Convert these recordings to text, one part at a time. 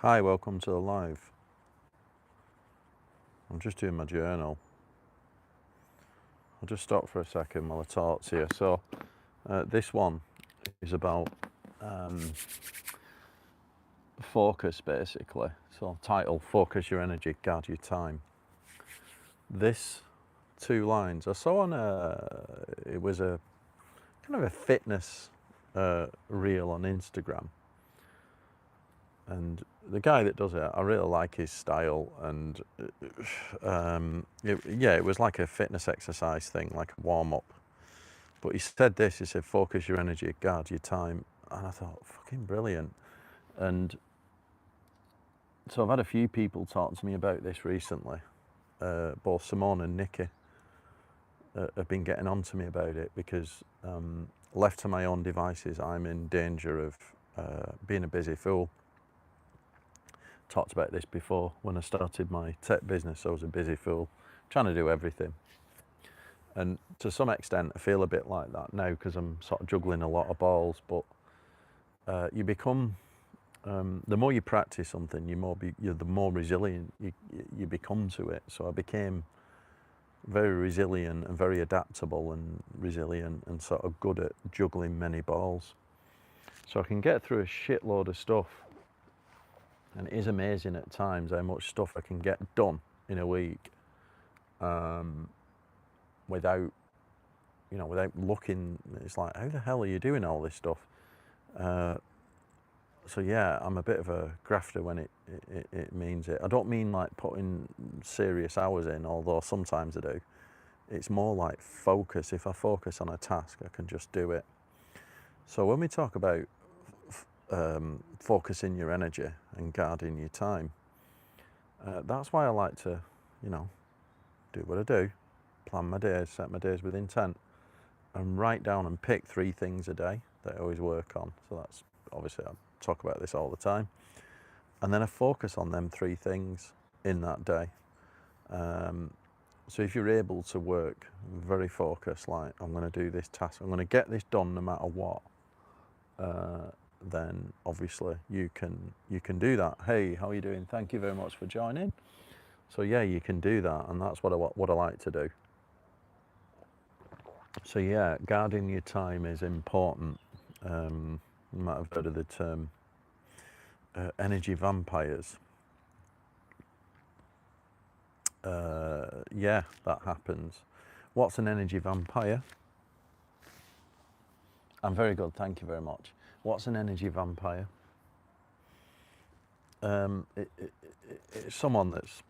Hi, welcome to the live. I'm just doing my journal. I'll just stop for a second while I talk to you. So, this one is about focus, basically. So, title: Focus your energy, guard your time. This 2 lines I saw on it was a kind of a fitness reel on Instagram, and the guy that does it, I really like his style, and it was like a fitness exercise thing, like a warm-up. But he said this, he said, focus your energy, guard your time. And I thought, fucking brilliant. And so I've had a few people talk to me about this recently. Both Simone and Nikki have been getting on to me about it because left to my own devices, I'm in danger of being a busy fool. Talked about this before. When I started my tech business, I was a busy fool, trying to do everything. And to some extent, I feel a bit like that now because I'm sort of juggling a lot of balls. But you become, the more you practice something, the more resilient you become to it. So I became very resilient and very adaptable and resilient and sort of good at juggling many balls. So I can get through a shitload of stuff. And it is amazing at times how much stuff I can get done in a week without looking. It's like, how the hell are you doing all this stuff? So yeah, I'm a bit of a grafter when it means it. I don't mean like putting serious hours in, although sometimes I do. It's more like focus. If I focus on a task, I can just do it. So when we talk about focusing your energy and guarding your time, that's why I like to, do what I do, plan my days, set my days with intent, and write down and pick 3 things a day that I always work on. So that's obviously, I talk about this all the time. And then I focus on them 3 things in that day. So if you're able to work very focused, like I'm going to do this task, I'm going to get this done no matter what, then obviously you can do that. Hey, how are you doing? Thank you very much for joining. So yeah, you can do that, and that's what I like to do. So yeah, guarding your time is important. You might have heard of the term energy vampires. Yeah, that happens. What's an energy vampire? I'm very good, thank you very much. What's an energy vampire? It's someone that's,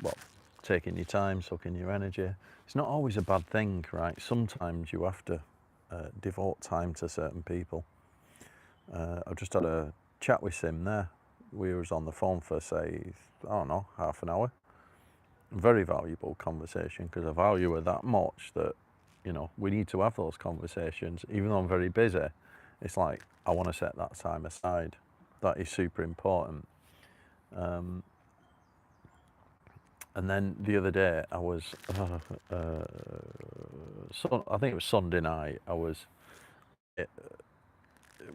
taking your time, sucking your energy. It's not always a bad thing, right? Sometimes you have to devote time to certain people. I've just had a chat with Sim there. We was on the phone for, say, I don't know, half an hour. Very valuable conversation because I value her that much that, we need to have those conversations. Even though I'm very busy, it's like I want to set that time aside. That is super important. And then the other day, I was, I think it was Sunday night, I was,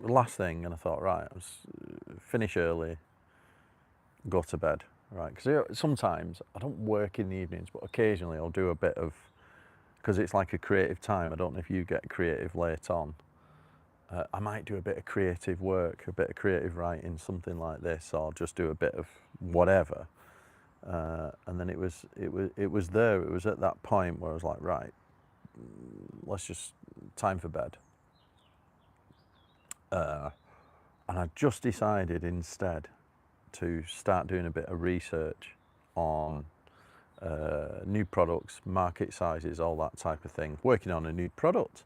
last thing, and I thought, right, I was finish early, go to bed, right? Because sometimes I don't work in the evenings, but occasionally I'll do a bit of, because it's like a creative time. I don't know if you get creative late on. I might do a bit of creative work, a bit of creative writing, something like this, or just do a bit of whatever. And then it was there. It was at that point where I was like, right, let's just time for bed. And I just decided instead to start doing a bit of research on new products, market sizes, all that type of thing. Working on a new product,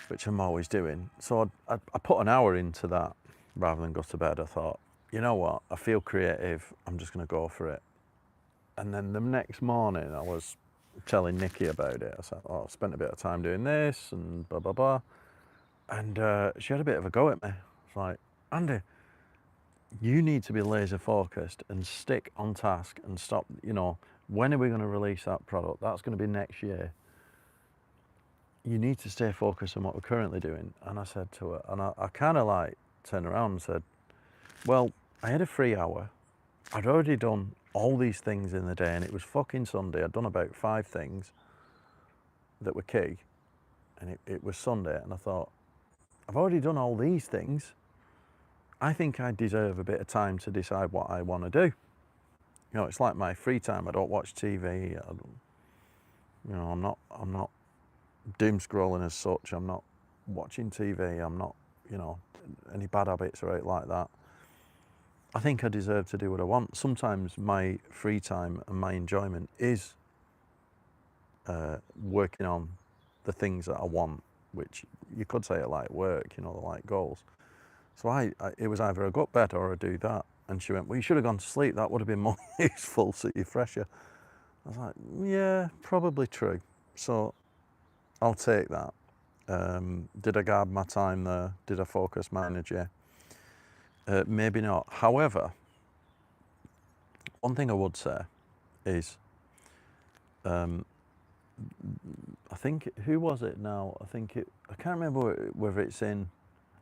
which I'm always doing. So I put an hour into that rather than go to bed. I thought, you know what, I feel creative, I'm just going to go for it. And then the next morning I was telling Nikki about it. I said, I spent a bit of time doing this and blah, blah, blah. And she had a bit of a go at me. It's like, Andy, you need to be laser focused and stick on task and stop, when are we going to release that product? That's going to be next year. You need to stay focused on what we're currently doing. And I said to her, and I kind of like turned around and said, well, I had a free hour. I'd already done all these things in the day, and it was fucking Sunday. I'd done about 5 things that were key, and it was Sunday, and I thought, I've already done all these things. I think I deserve a bit of time to decide what I want to do. You know, it's like my free time. I don't watch TV. I'm not doom scrolling as such. I'm not watching TV. I'm not, any bad habits or anything like that. I think I deserve to do what I want. Sometimes my free time and my enjoyment is working on the things that I want, which you could say are like work, they're like goals. So it was either I go to bed or I do that. And she went, well, you should have gone to sleep. That would have been more useful, so you're fresher. I was like, yeah, probably true. So I'll take that. Did I guard my time there? Did I focus my energy? Maybe not. However, one thing I would say is, I think, who was it now? I can't remember whether it's in,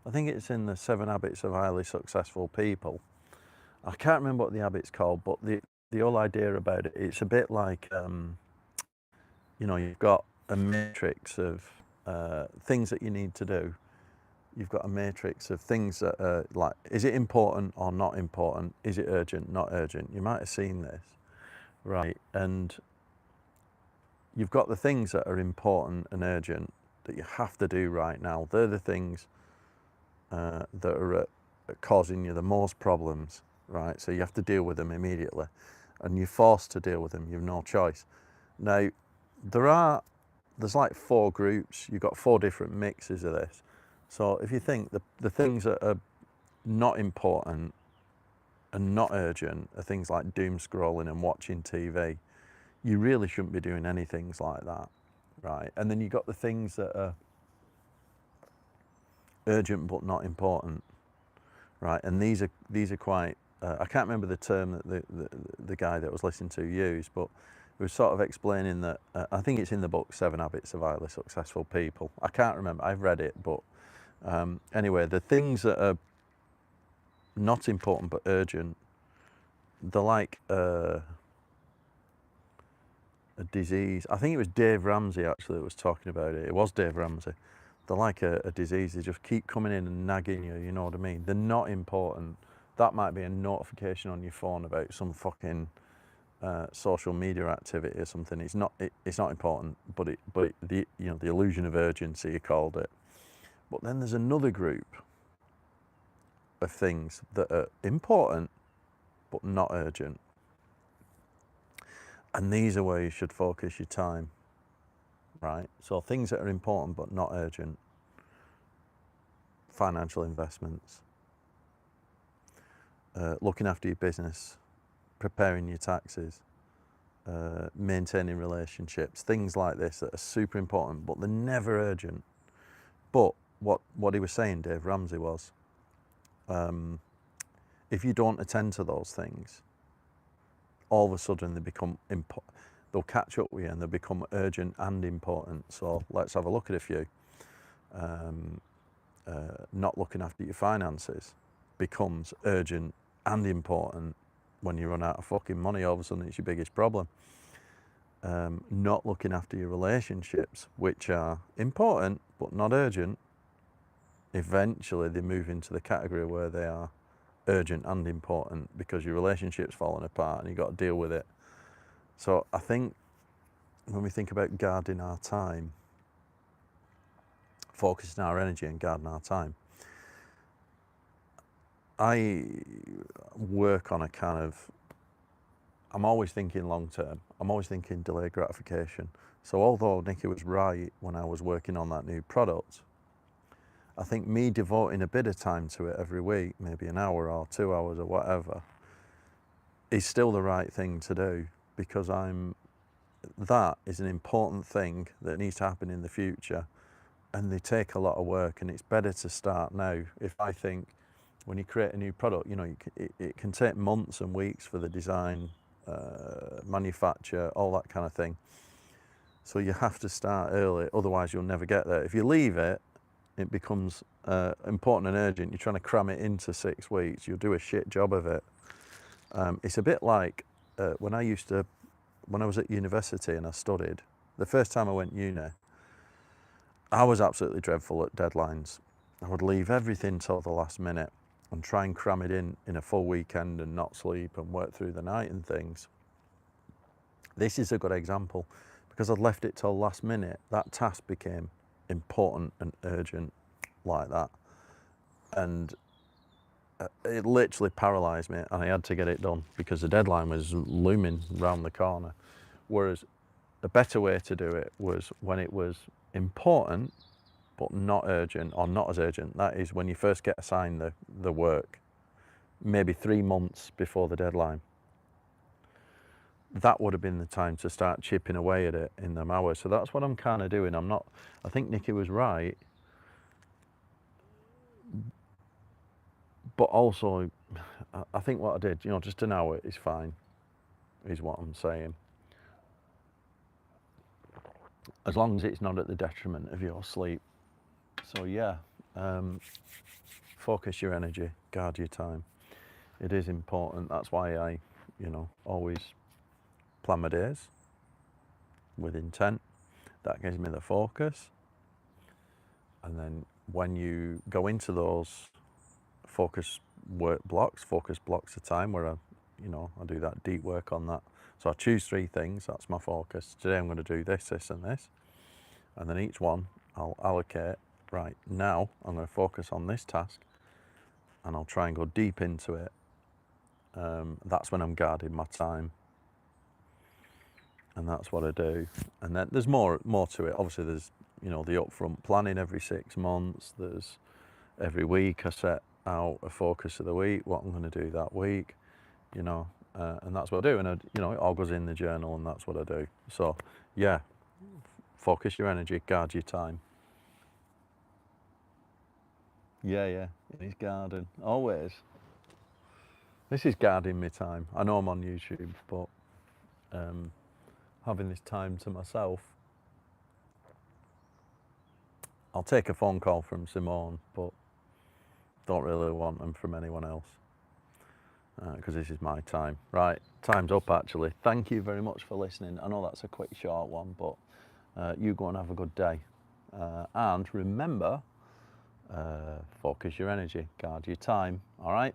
I think it's in the 7 Habits of Highly Successful People. I can't remember what the habit's called, but the whole idea about it, it's a bit like, you've got a matrix of things that you need to do. You've got a matrix of things that are like, is it important or not important? Is it urgent, not urgent? You might have seen this, right? And you've got the things that are important and urgent that you have to do right now. They're the things that are causing you the most problems, right? So you have to deal with them immediately, and you're forced to deal with them. You've no choice. Now, there's like 4 groups. You've got 4 different mixes of this. So if you think the things that are not important and not urgent are things like doom scrolling and watching TV, you really shouldn't be doing any things like that, right? And then you've got the things that are urgent but not important, right? And these are quite, I can't remember the term that the guy that I was listening to used, but it was sort of explaining that, I think it's in the book 7 Habits of Highly Successful People. I can't remember, I've read it, but anyway, the things that are not important but urgent, they're like a disease. I think it was Dave Ramsey actually that was talking about it. It was Dave Ramsey. They're like a disease. They just keep coming in and nagging you, you know what I mean? They're not important. That might be a notification on your phone about some fucking social media activity or something. It's not important, but the illusion of urgency, you called it. But then there's another group of things that are important but not urgent. And these are where you should focus your time, right? So things that are important but not urgent: financial investments, looking after your business, preparing your taxes, maintaining relationships, things like this that are super important, but they're never urgent. But what he was saying, Dave Ramsey, was, if you don't attend to those things, all of a sudden they become they'll catch up with you and they'll become urgent and important. So let's have a look at a few. Not looking after your finances becomes urgent and important. When you run out of fucking money, all of a sudden it's your biggest problem. Not looking after your relationships, which are important but not urgent, eventually they move into the category where they are urgent and important because your relationship's falling apart and you've got to deal with it. So I think when we think about guarding our time, focusing our energy and guarding our time, I work on a kind of, I'm always thinking long term. I'm always thinking delayed gratification. So although Nikki was right when I was working on that new product, I think me devoting a bit of time to it every week, maybe an hour or 2 hours or whatever, is still the right thing to do, because that is an important thing that needs to happen in the future, and they take a lot of work, and it's better to start now. If I think when you create a new product, it can take months and weeks for the design, manufacture, all that kind of thing. So you have to start early, otherwise you'll never get there. If you leave it it becomes important and urgent. You're trying to cram it into 6 weeks. You'll do a shit job of it. It's a bit like when I was at university and I studied. The first time I went uni, I was absolutely dreadful at deadlines. I would leave everything till the last minute and try and cram it in a full weekend and not sleep and work through the night and things. This is a good example because I'd left it till last minute. That task became important and urgent like that. And it literally paralysed me and I had to get it done because the deadline was looming round the corner. Whereas a better way to do it was when it was important but not urgent, or not as urgent. That is when you first get assigned the work, maybe 3 months before the deadline. That would have been the time to start chipping away at it in them hours. So that's what I'm kind of doing. I think Nikki was right, but also I think what I did, just an hour is fine, is what I'm saying. As long as it's not at the detriment of your sleep. So yeah, focus your energy, guard your time. It is important. That's why I, always plan my days with intent. That gives me the focus. And then when you go into those focus blocks of time where I do that deep work on that. So I choose 3 things, that's my focus. Today I'm going to do this, this and this. And then each one I'll allocate, right, now I'm going to focus on this task and I'll try and go deep into it. That's when I'm guarding my time. And that's what I do. And then there's more to it. Obviously there's, the upfront planning every 6 months. There's every week I set out a focus of the week, what I'm going to do that week, and that's what I do. And it all goes in the journal, and that's what I do. So yeah, focus your energy, guard your time. Yeah, in his garden, always. This is guarding my time. I know I'm on YouTube, but having this time to myself. I'll take a phone call from Simone, but don't really want them from anyone else because this is my time. Right, time's up actually. Thank you very much for listening. I know that's a quick, short one, but you go and have a good day. And remember, focus your energy, guard your time, all right?